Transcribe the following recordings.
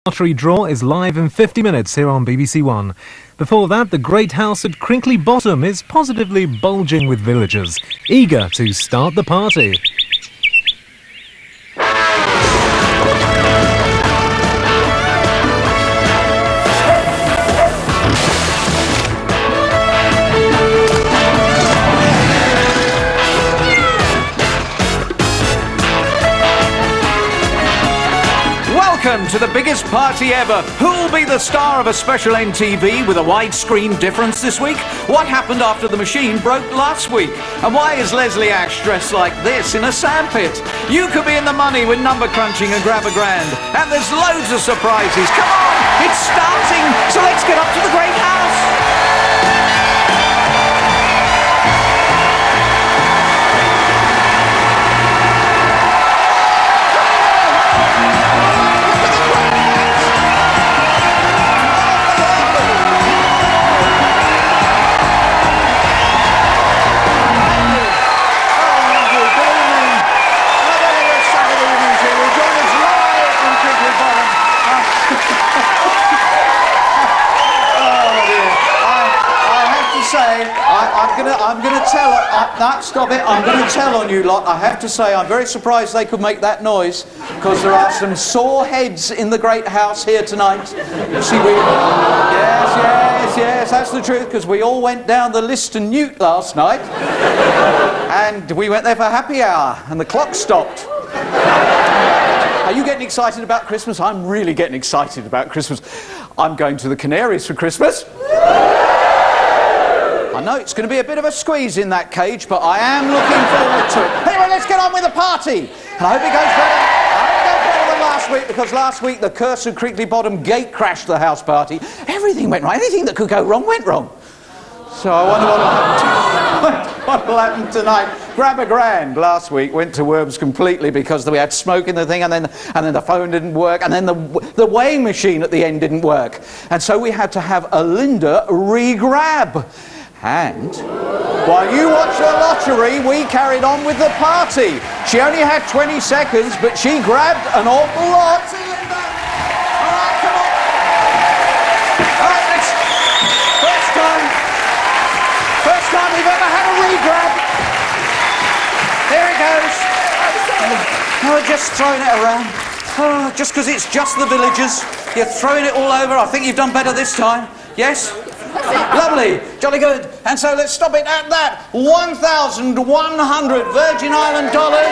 Lottery draw is live in 50 minutes here on BBC One. Before that, the Great House at Crinkley Bottom is positively bulging with villagers, eager to start the party. Welcome to the biggest party ever. Who'll be the star of a special NTV with a widescreen difference this week? What happened after the machine broke last week? And why is Leslie Ash dressed like this in a sandpit? You could be in the money with number crunching and grab a grand. And there's loads of surprises. Come on, it's starting. So let's get up to the Great House. I'm going to tell... no, stop it. I'm going to tell on you lot. I have to say, I'm very surprised they could make that noise, because there are some sore heads in the Great House here tonight. You see, yes, that's the truth, because we all went down the Liston Newt last night, and we went there for happy hour, and the clock stopped. Are you getting excited about Christmas? I'm really getting excited about Christmas. I'm going to the Canaries for Christmas. I know it's going to be a bit of a squeeze in that cage, but I am looking forward to it. Anyway, let's get on with the party. And I hope it goes better. I hope it goes better than last week, because last week the curse of Crinkley Bottom gate crashed the house party. Everything went wrong. Anything that could go wrong went wrong. So I wonder what will happen tonight. Grab a grand last week went to worms completely because we had smoke in the thing, and then the phone didn't work, and then the weighing machine at the end didn't work. And so we had to have a Linda re-grab. And while you watched the lottery, we carried on with the party. She only had 20 seconds, but she grabbed an awful lot. See, Linda? All right, come on. All right, next. First time we've ever had a re-grab. There it goes. Oh, just throwing it around. Oh, just because it's just the villagers. You're throwing it all over. I think you've done better this time. Yes? Lovely, jolly good. And so let's stop it at that. 1,100 Virgin Island dollars.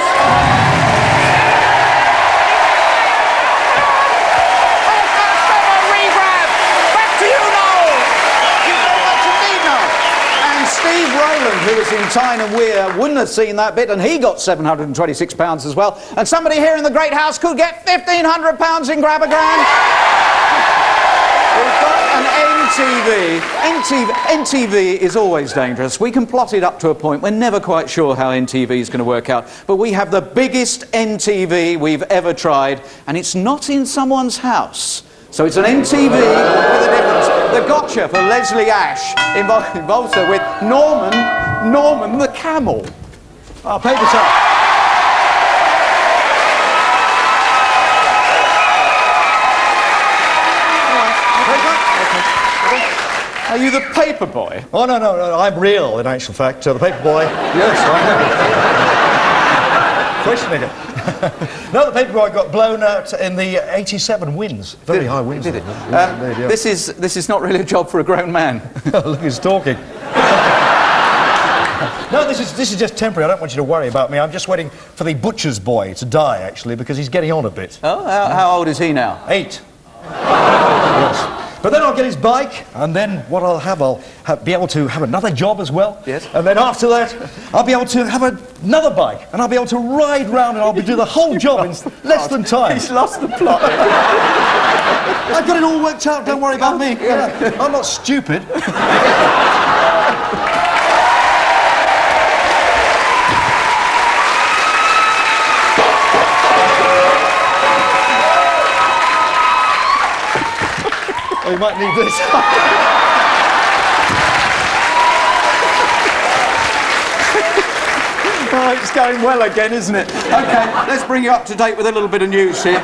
Re-grab. Back to you, Noel. You've got what you need now. And Steve Rowland, who was in Tyne and Weir, wouldn't have seen that bit, and he got £726 as well. And somebody here in the Great House could get £1,500 in Grab a Grand. We've got an NTV. NTV is always dangerous. We can plot it up to a point. We're never quite sure how NTV is going to work out. But we have the biggest NTV we've ever tried, and it's not in someone's house. So it's an NTV with a difference. The gotcha for Leslie Ash involves her with Norman the camel. Oh, paper towel. Are you the paper boy? Oh, no, I'm real, in actual fact. The paper boy, yes, I know. Questioning it. No, the paper boy got blown out in the 87 winds. Very high winds. Did it? This is not really a job for a grown man. Look, he's talking. No, this is just temporary. I don't want you to worry about me. I'm just waiting for the butcher's boy to die, actually, because he's getting on a bit. Oh, how old is he now? 8. Yes. But then I'll get his bike, and then what I'll be able to have another job as well. Yes. And then after that, I'll be able to have another bike, and I'll be able to ride round, and I'll do the whole job in less than time. He's lost the plot. I've got it all worked out, don't worry about me. Yeah. I'm not stupid. Oh, you might need this. Oh, it's going well again, isn't it? OK, let's bring you up to date with a little bit of news here.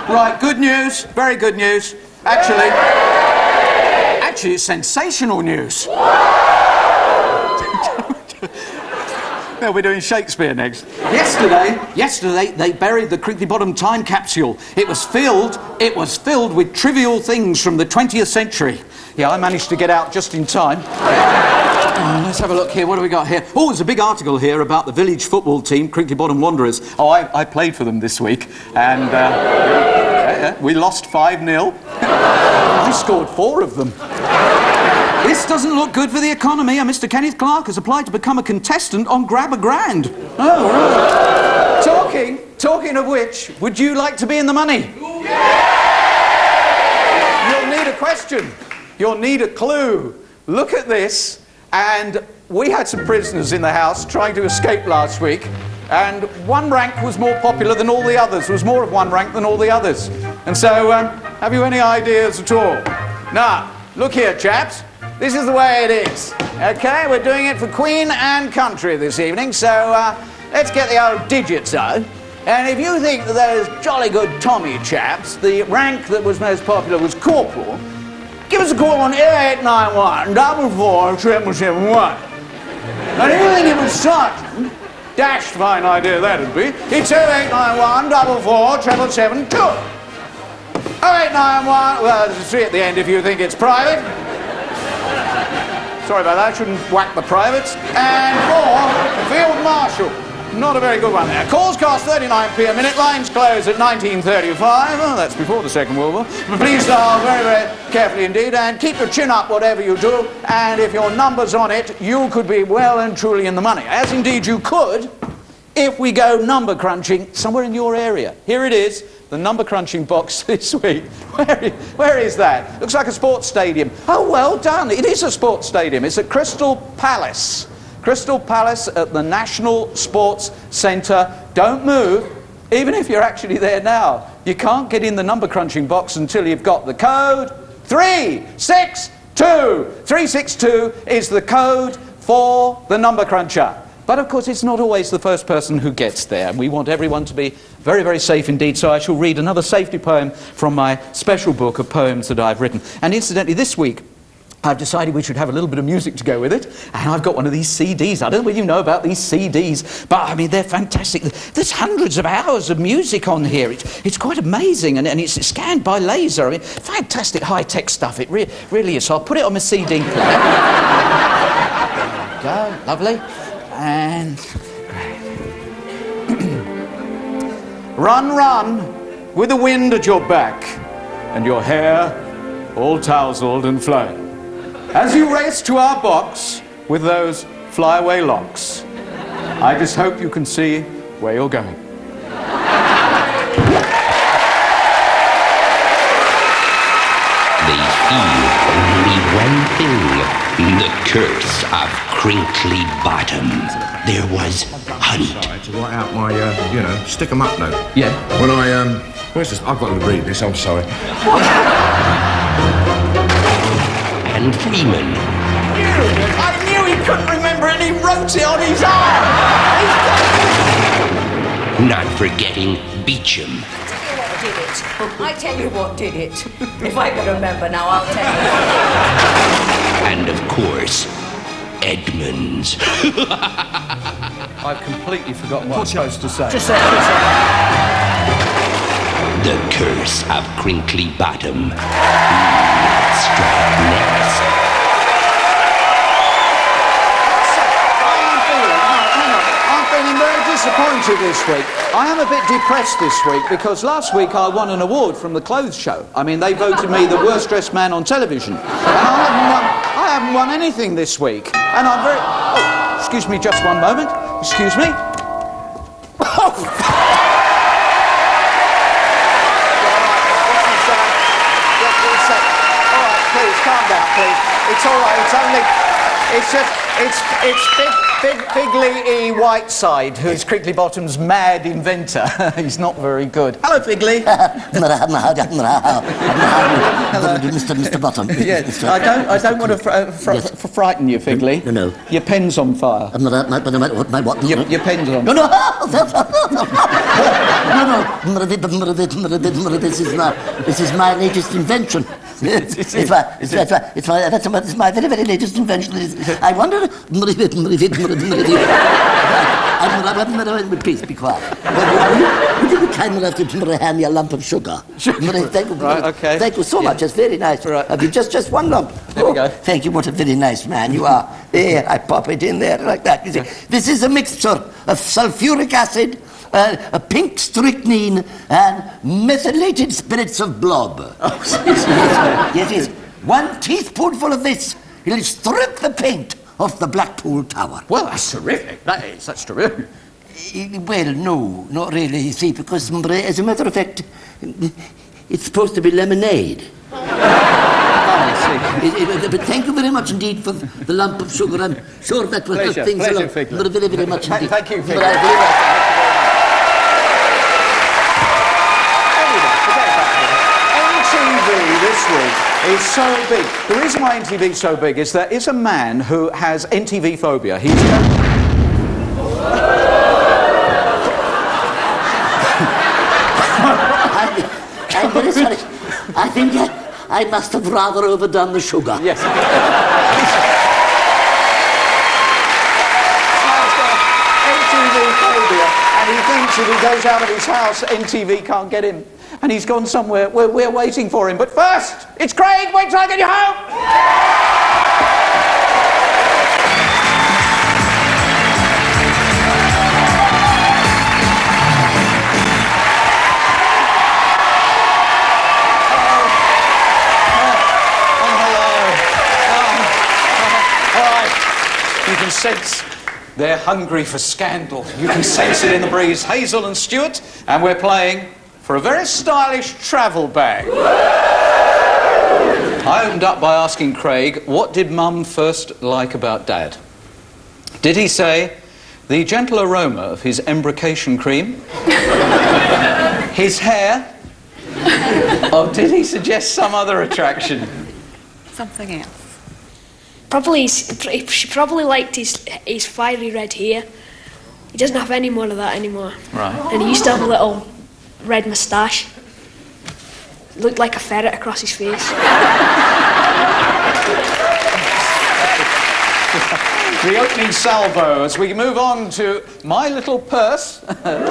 Right, good news. Very good news. Actually, it's sensational news. Well, we're doing Shakespeare next. Yesterday, they buried the Crinkly Bottom time capsule. It was filled with trivial things from the 20th century. Yeah, I managed to get out just in time. Let's have a look here. What do we got here? Oh, there's a big article here about the village football team, Crinkly Bottom Wanderers. Oh, I played for them this week, and we lost 5-0. I scored 4 of them. This doesn't look good for the economy. Mr. Kenneth Clark has applied to become a contestant on Grab a Grand. Oh, right. Talking of which, would you like to be in the money? You'll need a question. You'll need a clue. Look at this. And we had some prisoners in the house trying to escape last week, and one rank was more popular than all the others. There was more of one rank than all the others. And so, have you any ideas at all? Now, look here, chaps. This is the way it is. Okay, we're doing it for Queen and Country this evening, so let's get the old digits out. And if you think that those jolly good Tommy chaps, the rank that was most popular was Corporal, give us a call on 0891 44 771. And if you think it was Sergeant, dashed fine idea that'd be, it's 0891 44 772. 0891, well, there's a 3 at the end if you think it's private. Sorry about that, I shouldn't whack the privates. And 4, Field Marshal. Not a very good one there. Calls cost 39p a minute, lines close at 1935. Oh, that's before the Second World War. Please dial very, very carefully indeed, and keep your chin up whatever you do, and if your number's on it, you could be well and truly in the money. As indeed you could if we go number crunching somewhere in your area. Here it is, the number crunching box this week. Where is that? Looks like a sports stadium. Oh, well done. It is a sports stadium. It's at Crystal Palace. Crystal Palace at the National Sports Centre. Don't move, even if you're actually there now. You can't get in the number crunching box until you've got the code 362. 362 is the code for the number cruncher. But of course, it's not always the first person who gets there. We want everyone to be very, very safe indeed, so I shall read another safety poem from my special book of poems that I've written. And incidentally, this week, I've decided we should have a little bit of music to go with it, and I've got one of these CDs. I don't know whether you know about these CDs, but I mean, they're fantastic. There's hundreds of hours of music on here. It's quite amazing, and it's scanned by laser. I mean, fantastic high-tech stuff. It really is. So I'll put it on my CD player. There we go, lovely. And run, run, with the wind at your back, and your hair all tousled and flowing, as you race to our box with those flyaway locks. I just hope you can see where you're going. They feel only one thing, the curse of Crinkly Bottom. There was Hunt. To write out my, stick 'em up note. Yeah. When where's this? I've got to read this, I'm sorry. And Freeman. I knew he couldn't remember, and he wrote it on his arm. Not forgetting Beecham. I tell you what did it. If I can remember now, I'll tell you. And of course, Edmonds. I've completely forgotten what I'm supposed to say. Just say it. The curse of Crinkly Bottom. Strike next. I'm feeling very disappointed this week. I am a bit depressed this week because last week I won an award from the clothes show. I mean, they voted me the worst dressed man on television. And I haven't won anything this week. And I'm very... Oh, excuse me just one moment. Excuse me. Oh! Please, calm down, please. It's all right, it's only... It's just... It's Figley E. Whiteside, who's Crinkly Bottom's mad inventor. He's not very good. Hello, Figley. Mr. Bottom. Yes, I don't want to frighten you, Figley. No. Your pen's on fire. My what? Your pen's on No, no. No. This is my latest invention. It's my very, very latest invention. I wonder. Please be quiet. Would you be kind enough to hand me a lump of sugar? Right, okay. Thank you so much. It's very nice. Right. Have you just one lump? There we go. Thank you. What a very nice man you are. There, I pop it in there like that. You see, this is a mixture of sulfuric acid, a pink strychnine, and methylated spirits of blob. Oh, yes. 1 teaspoonful of this, it'll strip the paint off the Blackpool Tower. Well, that's terrific. That's terrific. Well, no, not really, you see, because as a matter of fact, it's supposed to be lemonade. But thank you very much indeed for the lump of sugar. I'm sure that will help things along. Very, very much indeed. Thank you, Figley. MTV this week is so big. The reason why MTV is so big is there is a man who has MTV phobia. He's... I'm very sorry. I think I must have rather overdone the sugar. Yes. MTV phobia, and he thinks if he goes out of his house, MTV can't get him. And he's gone somewhere. We're waiting for him. But first, it's Craig. Wait till I get you home. You can sense they're hungry for scandal. You can sense it in the breeze. Hazel and Stuart, and we're playing for a very stylish travel bag. I opened up by asking Craig, what did Mum first like about Dad? Did he say the gentle aroma of his embrocation cream, his hair, or did he suggest some other attraction? Something else. She probably liked his fiery red hair. He doesn't have any more of that anymore. Right. And he used to have a little red moustache. Looked like a ferret across his face. The opening salvo as we move on to My Little Purse. And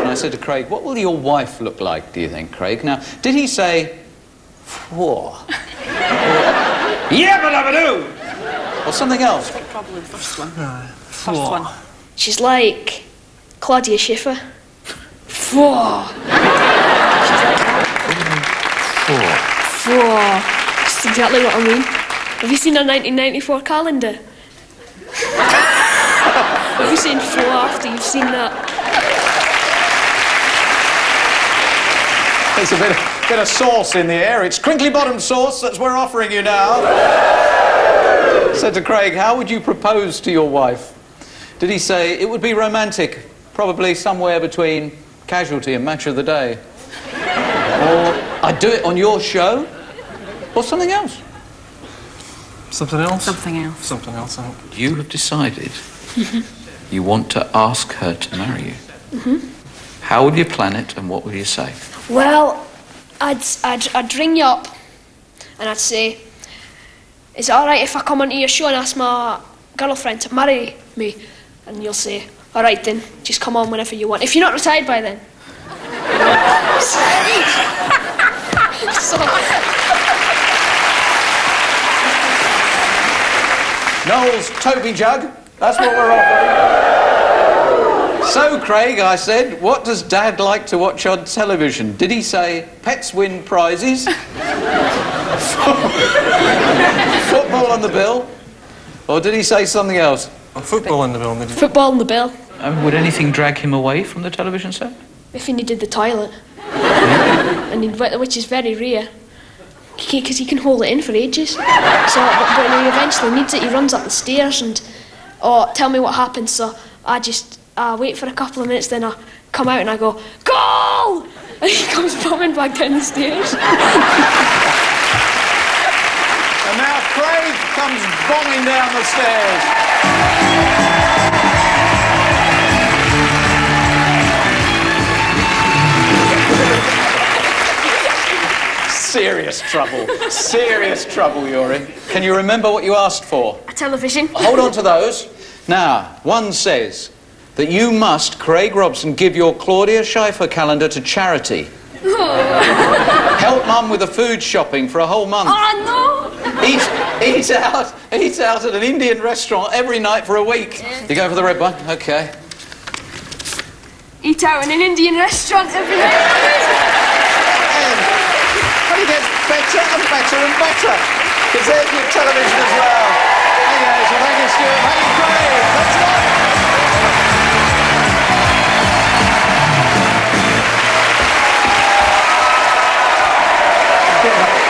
I said to Craig, what will your wife look like, do you think, Craig? Now, did he say, whoa? Yabba-dabba-doo! Or something else? I think probably the first one. First one. She's like Claudia Schiffer. Whoa. Whoa. That's exactly what I mean. Have you seen her 1994 calendar? Have you seen Four after you've seen that? There's a bit of sauce in the air. It's crinkly bottom sauce that we're offering you now. Said to Craig, how would you propose to your wife? Did he say it would be romantic, probably somewhere between Casualty and Match of the Day? Or I'd do it on your show? Or something else? Something else? Something else. Something else, I think. You have decided you want to ask her to marry you. How will you plan it and what will you say? Well, I'd ring you up and I'd say, is it alright if I come onto your show and ask my girlfriend to marry me? And you'll say, alright then, just come on whenever you want. If you're not retired by then. Noel's Toby Jug, that's what we're offering. So, Craig, I said, what does Dad like to watch on television? Did he say pets win prizes? Football on the bill? Or did he say something else? Football on the bill. Football on the bill. Would anything drag him away from the television set? If he needed the toilet. Which is very rare. because he can hold it in for ages. So, but when he eventually needs it, he runs up the stairs and, tell me what happens. So I just wait for a couple of minutes, then I come out and I go, goal! And he comes bombing back down the stairs. And now Craig comes bombing down the stairs. Serious trouble you're in. Can you remember what you asked for? A television. Hold on to those. Now, one says that you must, Craig Robson, give your Claudia Schiffer calendar to charity. Help Mum with the food shopping for a whole month. Oh, no! Eat out at an Indian restaurant every night for a week. You go for the red one? Okay. Eat out in an Indian restaurant every night. It gets better and better and better. Because there's your television as well. There you go. So thank you, Stuart. Thank you, Craig. Let's go.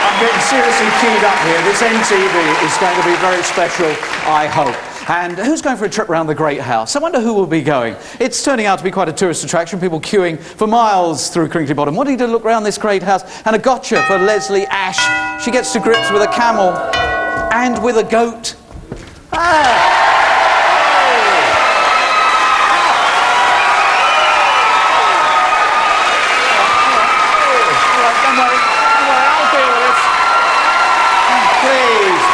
I'm getting seriously keyed up here. This MTV is going to be very special, I hope. And who's going for a trip around the Great House? I wonder who will be going. It's turning out to be quite a tourist attraction, people queuing for miles through Crinkly Bottom, wanting to look around this great house. And a gotcha for Leslie Ash. She gets to grips with a camel and with a goat. Don't worry, I'll deal with it. Please.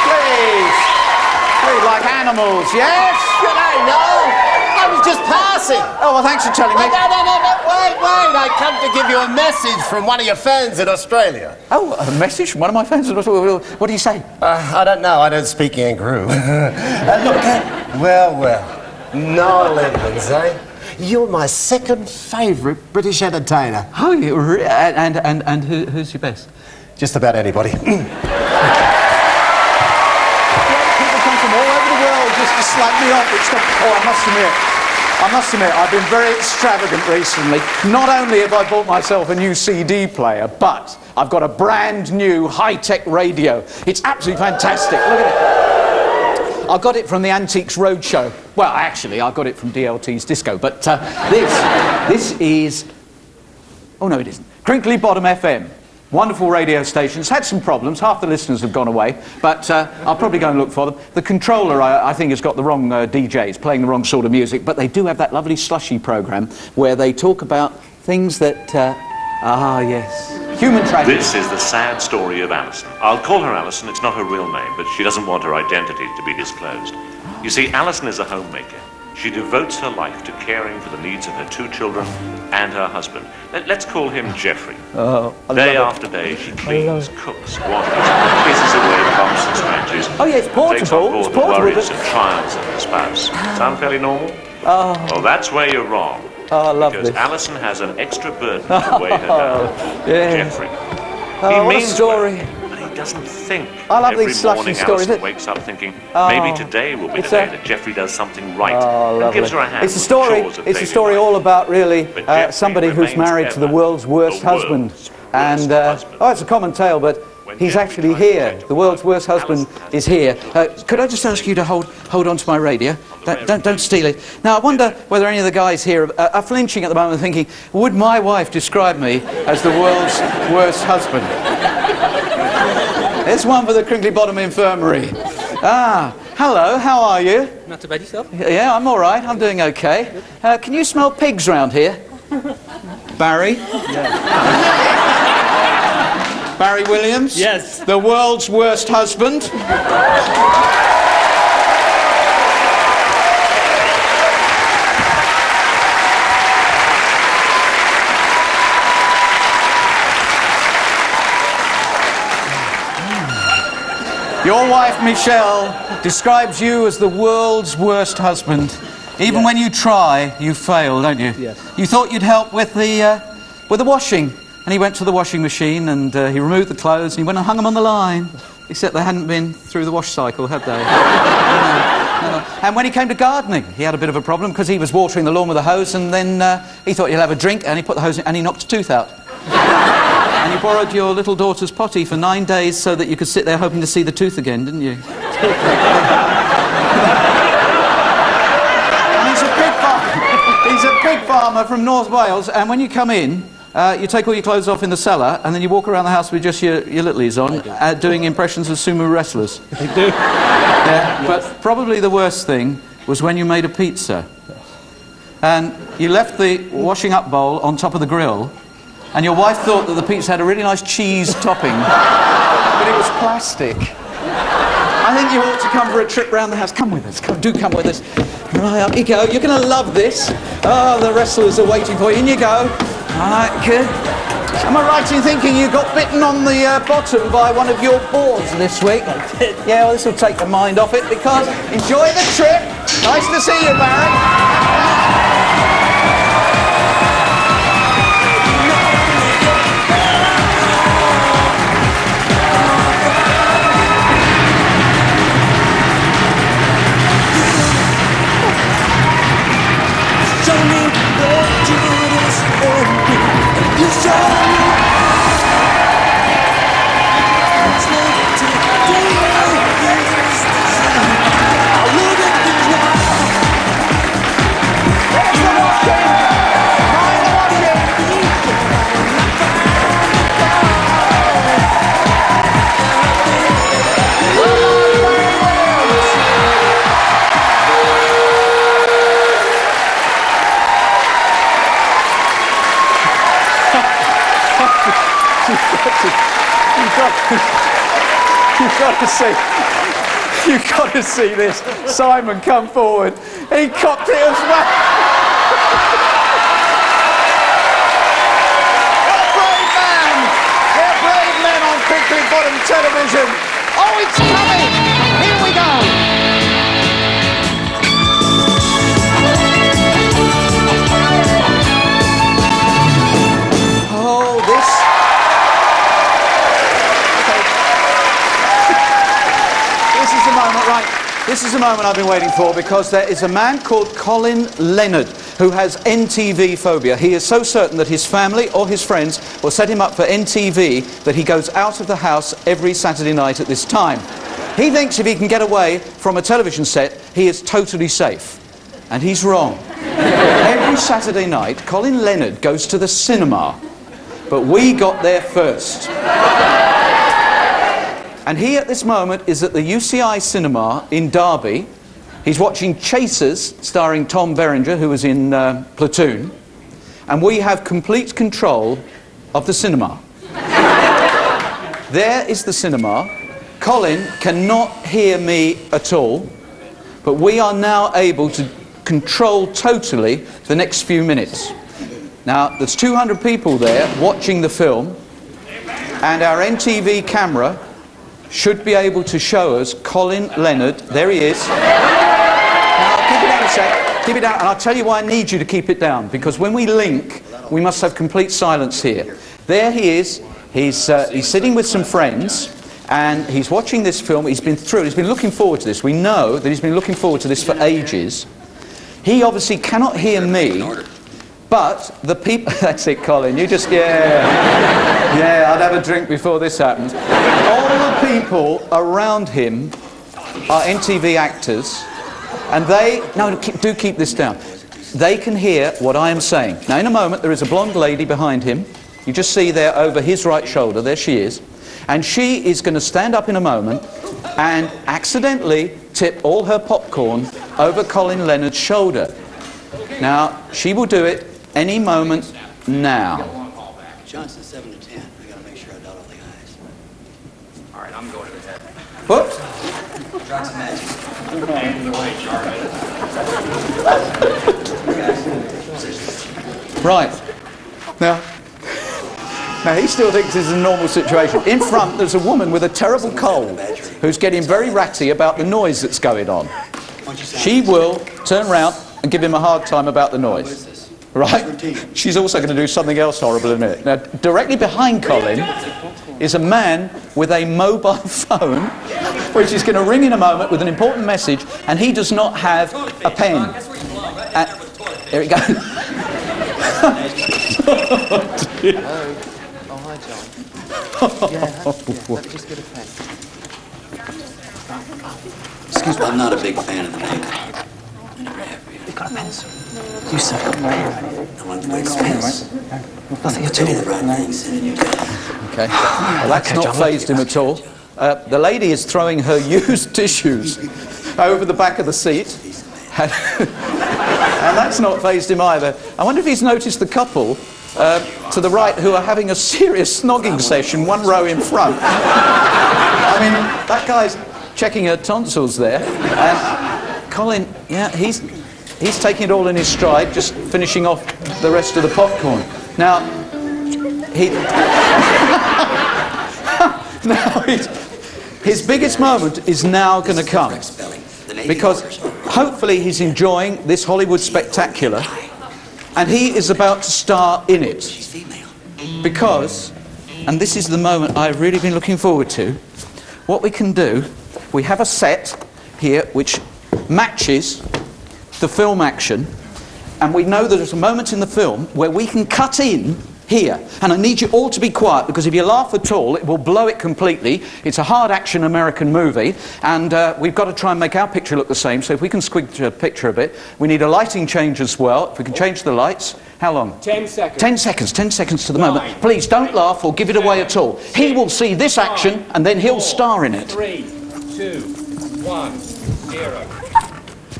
Like animals, yes? Good day, Noel. I was just passing. Oh, well, thanks for telling me. No, wait. I come to give you a message from one of your fans in Australia. Oh, a message from one of my fans in Australia? What do you say? I don't know. I don't speak kangaroo. Well. Noel Edmonds, eh? You're my second favourite British entertainer. Oh, and who's your best? Just about anybody. Just to slag me off. I must admit, I've been very extravagant recently. Not only have I bought myself a new CD player, but I've got a brand new high-tech radio. It's absolutely fantastic. Look at it. I got it from the Antiques Roadshow. Well, actually, I got it from DLT's Disco, but this is... Oh, no, it isn't. Crinkly Bottom FM. Wonderful radio station. It's had some problems. Half the listeners have gone away, but I'll probably go and look for them. The controller, I think, has got the wrong DJ. It's playing the wrong sort of music, but they do have that lovely slushy programme where they talk about things that... yes. Human tragedy. This is the sad story of Alison. I'll call her Alison. It's not her real name, but she doesn't want her identity to be disclosed. You see, Alison is a homemaker. She devotes her life to caring for the needs of her 2 children and her husband. Let's call him Jeffrey. Day after day, she cleans, cooks, washes, kisses away bumps and scratches. Oh, yeah, it's portable. Takes on board the worries and trials of her spouse. Sound fairly normal? Well, that's where you're wrong. Lovely. Because Alison has an extra burden to weigh her down. Jeffrey. He what means a story. well, but he doesn't think. I love Every these slushy morning, stories. Alison wakes up thinking, maybe today will be the day that Jeffrey does something right and gives her a hand. It's a story all about, really, somebody who's married to the world's worst husband. And, it's a common tale, but he's actually here. The world's worst husband is here. Could I just ask you to hold on to my radio? Don't steal it. Now, I wonder whether any of the guys here are flinching at the moment, thinking, would my wife describe me as the world's worst husband? There's one for the Crinkly Bottom Infirmary. Hello, how are you? Not too bad yourself? Yeah, I'm all right. I'm doing okay. Can you smell pigs round here? Barry? Barry Williams? Yes. The world's worst husband? Your wife, Michelle, describes you as the world's worst husband. Even when you try, you fail, don't you? Yes. You thought you'd help with the washing. And he went to the washing machine and he removed the clothes and he went and hung them on the line. Except they hadn't been through the wash cycle, had they? No. And when he came to gardening, he had a bit of a problem because he was watering the lawn with a hose and then he thought he'd have a drink and he put the hose in and he knocked a tooth out. And you borrowed your little daughter's potty for 9 days so that you could sit there hoping to see the tooth again, didn't you? And he's a pig farmer. He's a pig farmer from North Wales, and when you come in, you take all your clothes off in the cellar, and then you walk around the house with just your littlies on, doing impressions of sumo wrestlers. They do. Yeah, but probably the worst thing was when you made a pizza. And you left the washing up bowl on top of the grill, and your wife thought that the pizza had a really nice cheese topping, but it was plastic. I think you ought to come for a trip round the house. Come with us. Do come with us. Right, up you go. You're going to love this. Oh, the wrestlers are waiting for you. In you go. All right, good. Am I right in thinking you got bitten on the bottom by one of your boards this week? Yeah, well, this will take the mind off it, because enjoy the trip. Nice to see you, Barry. You've got to see this. Simon, come forward. He copped it as well. What a brave man! They're brave men on Crinkly Bottom television. Oh, it's coming! Here we go. This is the moment I've been waiting for, because there is a man called Colin Leonard who has NTV phobia. He is so certain that his family or his friends will set him up for NTV that he goes out of the house every Saturday night at this time. He thinks if he can get away from a television set, he is totally safe. And he's wrong. Every Saturday night, Colin Leonard goes to the cinema. But we got there first. And he, at this moment, is at the UCI Cinema in Derby. He's watching Chasers, starring Tom Berenger, who was in Platoon. And we have complete control of the cinema. There is the cinema. Colin cannot hear me at all, but we are now able to control totally the next few minutes. Now, there's 200 people there watching the film, and our NTV camera should be able to show us Colin Leonard. There he is. Now, keep it down a sec. Keep it down. And I'll tell you why I need you to keep it down. Because when we link, we must have complete silence here. There he is. He's sitting with some friends, and he's watching this film. He's been through it. He's been looking forward to this. We know that he's been looking forward to this for ages. He obviously cannot hear me. But the people... That's it, Colin. You just... Yeah, I'd have a drink before this happened. All the people around him are NTV actors, and they... No, do keep this down. They can hear what I am saying. Now, in a moment, there is a blonde lady behind him. You just see there over his right shoulder. There she is. And she is going to stand up in a moment and accidentally tip all her popcorn over Colin Leonard's shoulder. Now, she will do it any moment now. Johnson's 7 to 10. I gotta make sure I dot all the I's. All right, I'm going to the head. Whoops. Johnson magic. Right. Now he still thinks this is a normal situation. In front, there's a woman with a terrible cold who's getting very ratty about the noise that's going on. She will turn round and give him a hard time about the noise. Right? She's also going to do something else horrible in a minute. Now, directly behind Colin is a man with a mobile phone, which is going to ring in a moment with an important message, and he does not have a pen. There it goes. Just get a pen. Excuse me. I'm not a big fan of the makeup. You've got a pencil. You said got a pen. I want the big space. Nothing at all. The right things in your head. Okay. Well, that's Okay, not John, phased him at all. The lady is throwing her used tissues over the back of the seat. And that's not phased him either. I wonder if he's noticed the couple to the right who are having a serious snogging session, one row in front. I mean, that guy's checking her tonsils there. And Colin, yeah, he's taking it all in his stride, just finishing off the rest of the popcorn. Now, his biggest moment is now going to come, because hopefully he's enjoying this Hollywood spectacular, and he is about to star in it. Because, and this is the moment I've really been looking forward to, what we can do, we have a set here which matches the film action, and we know that there's a moment in the film where we can cut in here, and I need you all to be quiet, because if you laugh at all it will blow it completely. It's a hard action American movie, and we've got to try and make our picture look the same, so if we can squig the picture a bit. We need a lighting change as well. If we can change the lights. How long? 10 seconds. 10 seconds, 10 seconds to the moment. Please don't laugh or give it away at all. He will see this action and then he'll star in it. 3, 2, 1, 0.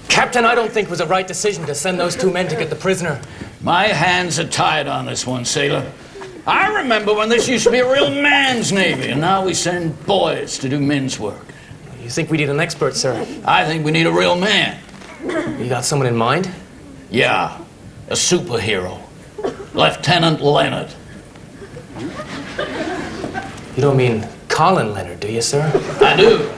Captain, I don't think it was a right decision to send those two men to get the prisoner. My hands are tied on this one, sailor. I remember when this used to be a real man's navy, and now we send boys to do men's work. You think we need an expert, sir? I think we need a real man. You got someone in mind? Yeah, a superhero. Lieutenant Leonard. You don't mean Colin Leonard, do you, sir? I do.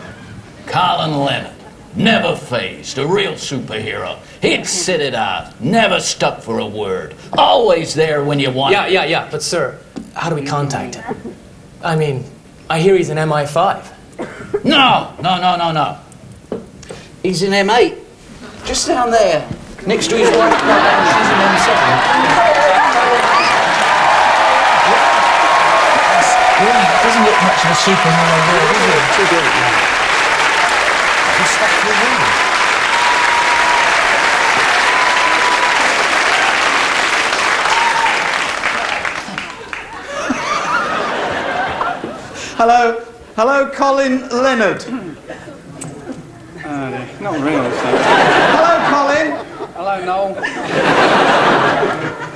Colin Leonard. Never phased, a real superhero. He'd sit it out, never stuck for a word. Always there when you want him. Yeah, but sir, how do we contact him? I mean, I hear he's an MI5. No. He's an M8. Just down there, next to his wife. She's an M7. Yeah, doesn't look much of a superhero there, does he? Too good. He's stuck to the wall. Hello, Colin Leonard. Not really, sir. Hello, Colin. Hello, Noel.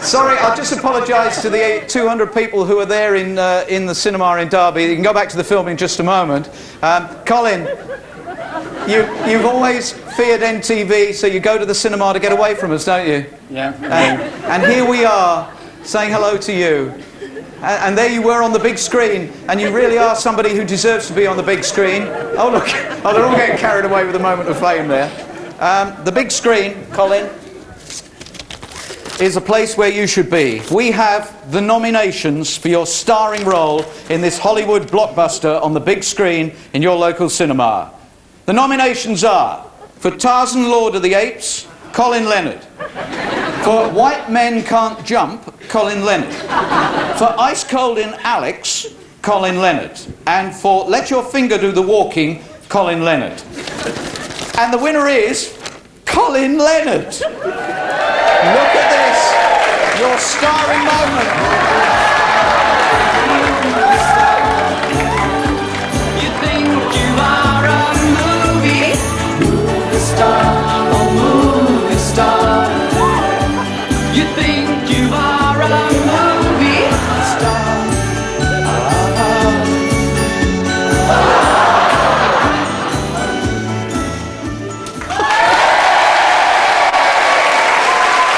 Sorry, I'll just apologise to the 200 people who are there in the cinema in Derby. You can go back to the film in just a moment. Colin, you've always feared NTV, so you go to the cinema to get away from us, don't you? Yeah. And here we are, saying hello to you. And there you were on the big screen, and you really are somebody who deserves to be on the big screen. Oh, look. Oh, they're all getting carried away with the moment of fame there. The big screen, Colin, is a place where you should be. We have the nominations for your starring role in this Hollywood blockbuster on the big screen in your local cinema. The nominations are, for Tarzan Lord of the Apes, Colin Leonard. For White Men Can't Jump, Colin Leonard. For Ice Cold in Alex, Colin Leonard. And for Let Your Finger Do the Walking, Colin Leonard. And the winner is Colin Leonard. Look at this, your starring moment. You think you are a movie star, a movie star. You think you are a movie star.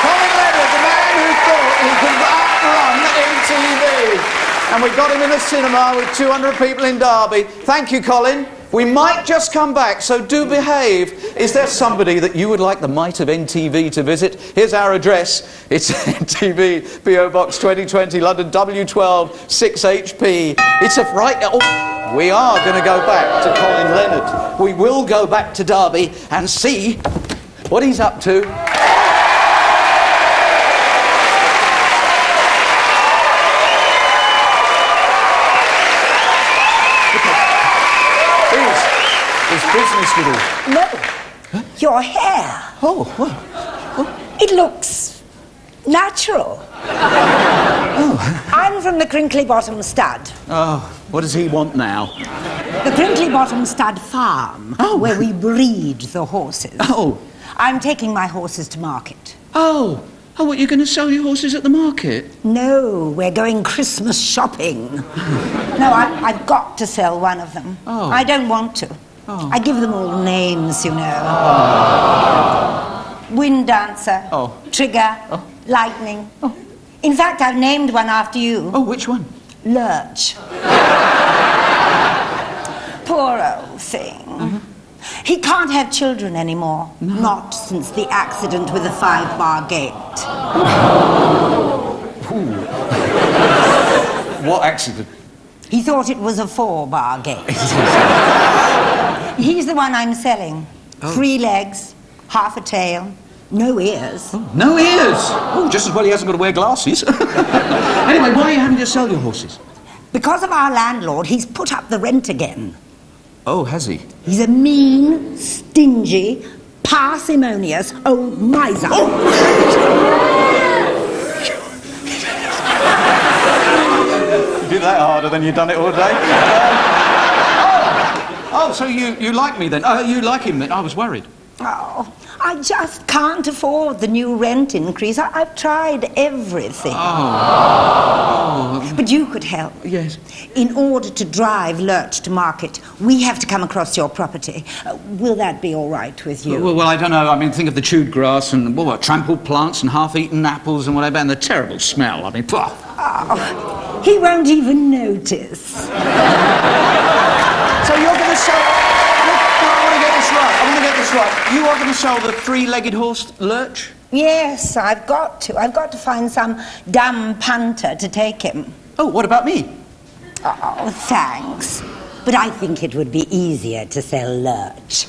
Colin Leonard, the man who thought he could outrun MTV. And we got him in the cinema with 200 people in Derby. Thank you, Colin. We might just come back, so do behave. Is there somebody that you would like the might of NTV to visit? Here's our address. It's NTV, P.O. Box 2020, London W12 6HP. It's a right... Oh, we are going to go back to Colin Leonard. We will go back to Derby and see what he's up to. business with you. No. Your hair. Oh, what? It looks natural. I'm from the Crinkly Bottom Stud. Oh, what does he want now? The Crinkly Bottom Stud Farm, where we breed the horses. Oh. I'm taking my horses to market. Oh, what, you're going to sell your horses at the market? No, we're going Christmas shopping. No, I've got to sell one of them. Oh. I don't want to. Oh. I give them all names, you know. Wind Dancer, Trigger, Lightning. In fact, I've named one after you. Oh, which one? Lurch. Poor old thing. He can't have children anymore. No. Not since the accident with the 5-bar gate. What accident? He thought it was a 4-bar gate. He's the one I'm selling. 3 legs, half a tail, no ears. No ears? Oh, just as well he hasn't got to wear glasses. Anyway, why are you having to sell your horses? Because of our landlord, he's put up the rent again. Oh, has he? He's a mean, stingy, parsimonious old miser. You did that harder than you've done it all day. So you like me then? You like him then? I was worried. Oh, I just can't afford the new rent increase. I've tried everything. But you could help. Yes. In order to drive Lurch to market, we have to come across your property. Will that be all right with you? Well, I don't know. I mean, think of the chewed grass and trampled plants and half-eaten apples and whatever, and the terrible smell. I mean, pah. Oh, he won't even notice. So you're going to sell... I want to get this right. You are going to sell the 3-legged horse, Lurch? Yes, I've got to. I've got to find some dumb punter to take him. Oh, what about me? Oh, thanks. But I think it would be easier to sell Lurch.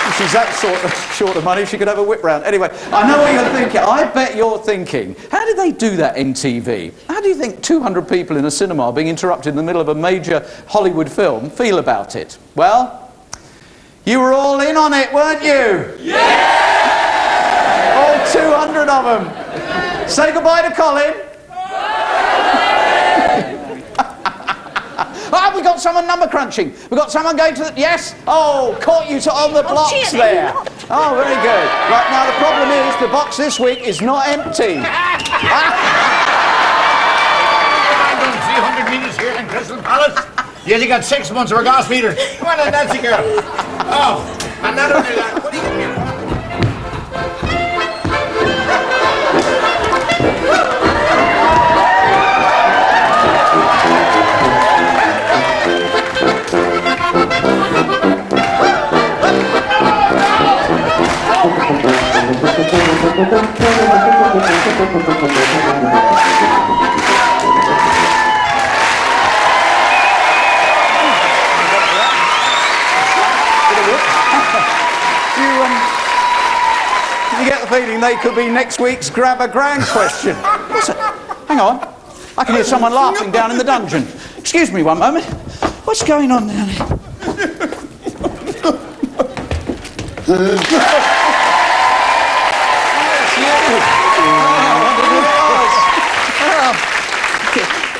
If she's that short of money, she could have a whip round. Anyway, I know what you're thinking. I bet you're thinking, how did they do that in TV? How do you think 200 people in a cinema being interrupted in the middle of a major Hollywood film feel about it? Well, you were all in on it, weren't you? Yeah! All 200 of them. Say goodbye to Colin. We got someone number crunching. We got someone going to the... Yes? Oh, caught you on the blocks there. Oh, very good. Right, now the problem is the box this week is not empty. I'm going 300 metres here in Crystal Palace. You only got 6 months of our gas meters. Come on, Nancy girl. Oh, and not only that, what are you getting here? You get the feeling they could be next week's Grab a Grand question. What's it? Hang on. I can hear someone laughing down in the dungeon. Excuse me one moment. What's going on down here?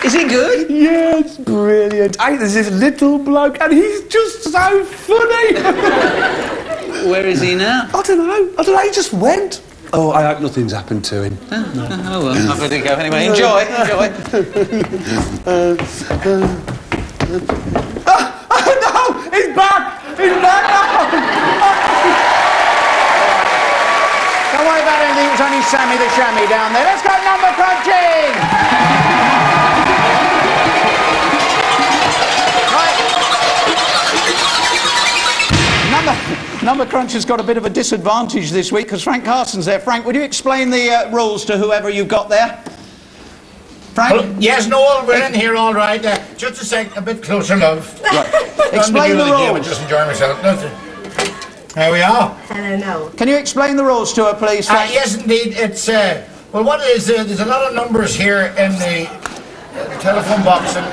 Is he good? Yes, brilliant. There's this little bloke, and he's just so funny. Where is he now? I don't know. He just went. Oh, I hope nothing's happened to him. Oh, well, I'm going to go anyway. Enjoy. No! He's back! He's back now! Don't worry about anything. It was only Sammy the Chamois down there. Let's go number crunching! Number Crunch has got a bit of a disadvantage this week because Frank Carson's there. Frank, would you explain the rules to whoever you've got there? Frank? Well, yes, Noel, we're in here all right. Just a second, a bit closer, love. Right. Explain the rules. Game and just enjoy myself. There we are. Hello, Noel. Can you explain the rules to her, please, Frank? Yes, indeed. It's Well, what it is, there's a lot of numbers here in the telephone box, and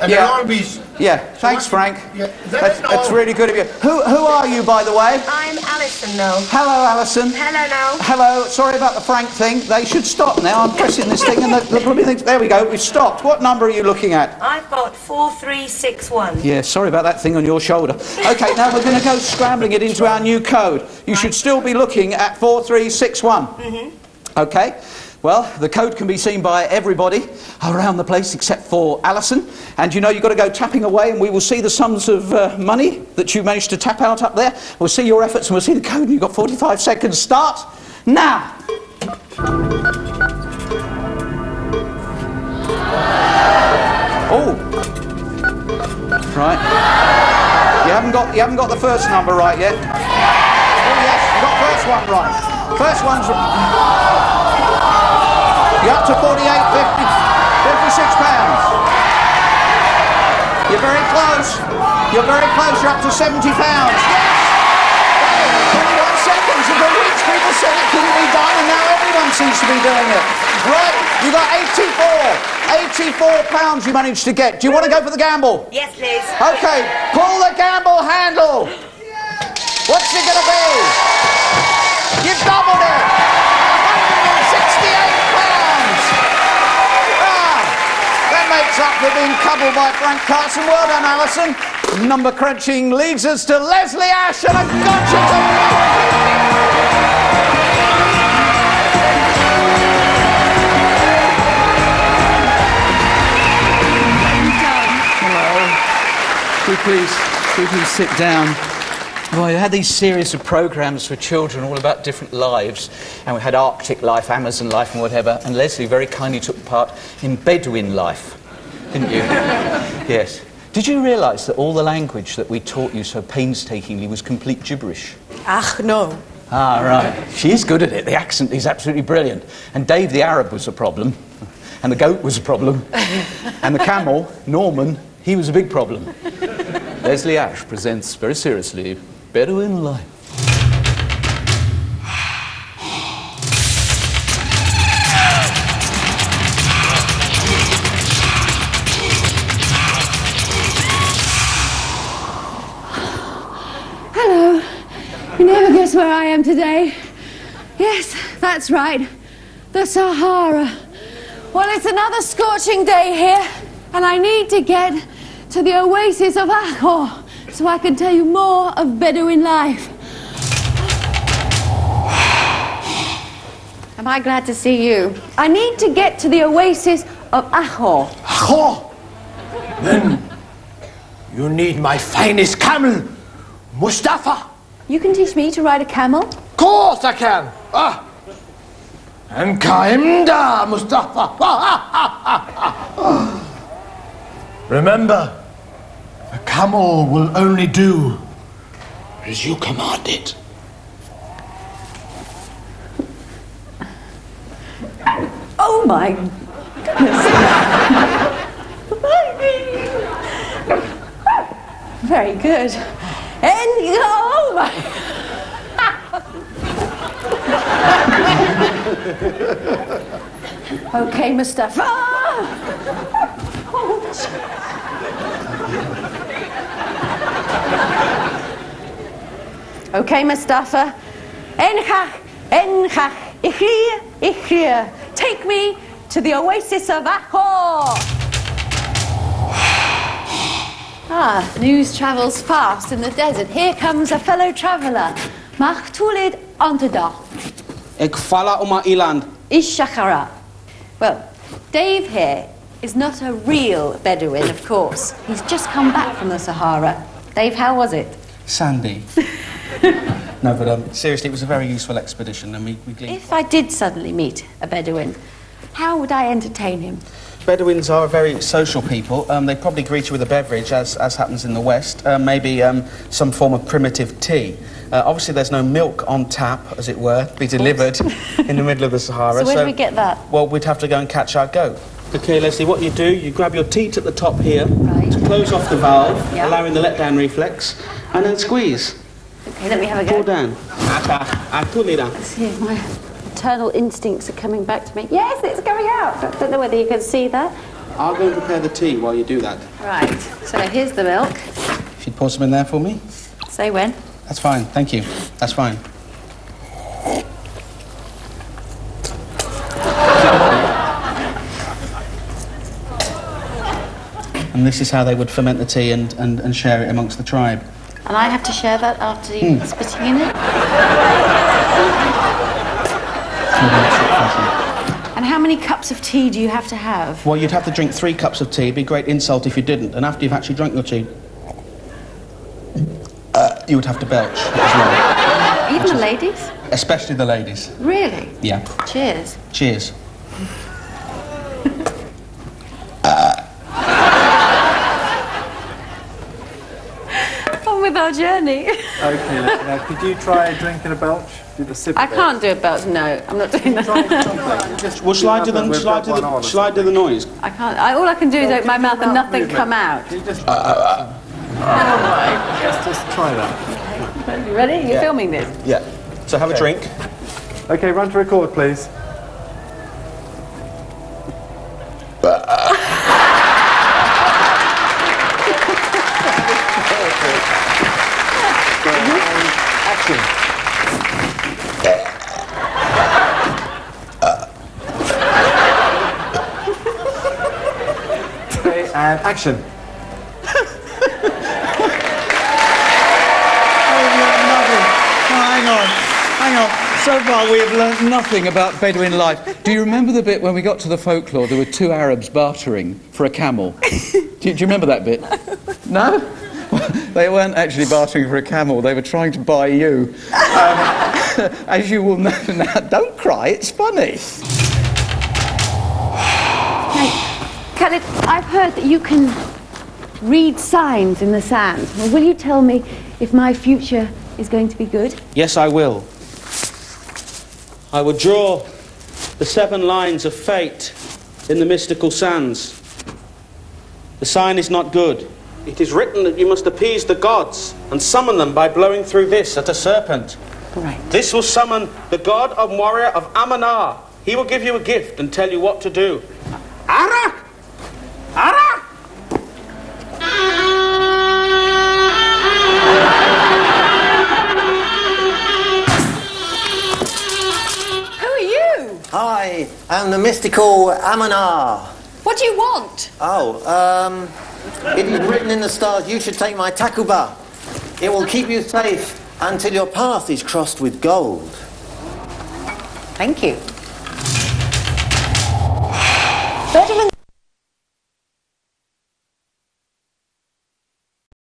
they'll all be... Yeah, thanks, Frank. Yeah, that's really good of you. Who are you, by the way? I'm Alison, Noel. Hello, Alison. Hello, Noel. Hello. Sorry about the Frank thing. They should stop now. I'm pressing this thing and the bloody thing... There we go. We've stopped. What number are you looking at? I've got 4361. Yeah, sorry about that thing on your shoulder. OK, now we're going to go scrambling it into our new code. You should still be looking at 4361. Mm-hmm. OK. Well, the code can be seen by everybody around the place except for Alison. And you know, you've got to go tapping away and we will see the sums of money that you managed to tap out up there. We'll see your efforts and we'll see the code. And you've got 45 seconds. Start now. Oh. Right. You haven't got the first number right yet. Oh, yes, you got first one right. First one's right. You're up to 56 pounds. You're very close. You're very close. You're up to 70 pounds. Yes! 21 seconds. The rich people said it couldn't be done, and now everyone seems to be doing it. Right, you got 84 pounds you managed to get. Do you want to go for the gamble? Yes, please. Okay, pull the gamble handle. What's it going to be? You've doubled it. 168 pounds. That makes up for being cobbled by Frank Carson. Well done, Alison. Number crunching leads us to Leslie Ash and a gotcha to... Please sit down. Well, we had these series of programmes for children all about different lives, and we had Arctic life, Amazon life and whatever, and Leslie very kindly took part in Bedouin life, didn't you? Yes. Did you realise that all the language that we taught you so painstakingly was complete gibberish? Ach, no. Ah, right. She is good at it. The accent is absolutely brilliant. And Dave the Arab was a problem, and the goat was a problem, and the camel, Norman, he was a big problem. Leslie Ash presents very seriously Bedouin Life. Hello. You never guess where I am today. Yes, that's right. The Sahara. Well, it's another scorching day here, and I need to get to the oasis of Ahor, so I can tell you more of Bedouin life. Am I glad to see you? I need to get to the oasis of Ahor. Ahor? Then you need my finest camel, Mustafa. You can teach me to ride a camel? Of course I can. And Kaimda, Mustafa. Remember, the camel will only do as you command it. Oh my goodness. Very good. And oh my. Okay, Mustafa. Okay, Mustafa. Enchach, Ichir. Take me to the oasis of Ahor. News travels fast in the desert. Here comes a fellow traveller. Mach tulid onteda. Ik falla iland. Ishakara. Well, Dave here is not a real Bedouin, of course. He's just come back from the Sahara. Dave, how was it? Sandy. No, but seriously, it was a very useful expedition, and we gleaned... If I did suddenly meet a Bedouin, how would I entertain him? Bedouins are very social people. They probably greet you with a beverage, as happens in the West. Maybe some form of primitive tea. Obviously, there's no milk on tap, as it were, to be delivered in the middle of the Sahara. So where do we get that? Well, we'd have to go and catch our goat. OK, Leslie, what you do, you grab your teat at the top here, to close off the valve, allowing the let-down reflex, and then squeeze. OK, let me have a go. Pull down. Let's see if my maternal instincts are coming back to me. Yes, it's coming out. I don't know whether you can see that. I'll go and prepare the tea while you do that. Right, so here's the milk. If you'd pour some in there for me. Say when. That's fine, thank you. That's fine. And this is how they would ferment the tea and share it amongst the tribe. And I have to share that after you spitting in it? And how many cups of tea do you have to have? Well, you'd have to drink 3 cups of tea. It'd be a great insult if you didn't. And after you've actually drunk your tea, you would have to belch as well. Even the ladies? Especially the ladies. Really? Yeah. Cheers. Cheers. On with our journey. Okay, now could you try drinking a belch? Do the sip. I can't do a belch, no. I'm not doing that. Well, shall I do the noise? I can't. All I can do is open my mouth and nothing come out. Let's just try that. You ready? You're filming this? Yeah. So have a drink. Okay, run to record, please. Action. Okay, and action. Hang on. So far we have learnt nothing about Bedouin life. Do you remember the bit when we got to the folklore, there were 2 Arabs bartering for a camel? Do you remember that bit? No? They weren't actually bartering for a camel, they were trying to buy you. As you will know now, don't cry, it's funny. Hey, Khaled, I've heard that you can read signs in the sand. Well, will you tell me if my future is going to be good? Yes, I will. I will draw the 7 lines of fate in the mystical sands. The sign is not good. It is written that you must appease the gods and summon them by blowing through this at a serpent. Right. This will summon the god and warrior of Amanah. He will give you a gift and tell you what to do. Ara! Ara! I am the mystical Amanah. What do you want? It is written in the stars, you should take my takuba. It will keep you safe until your path is crossed with gold. Thank you. Bedouin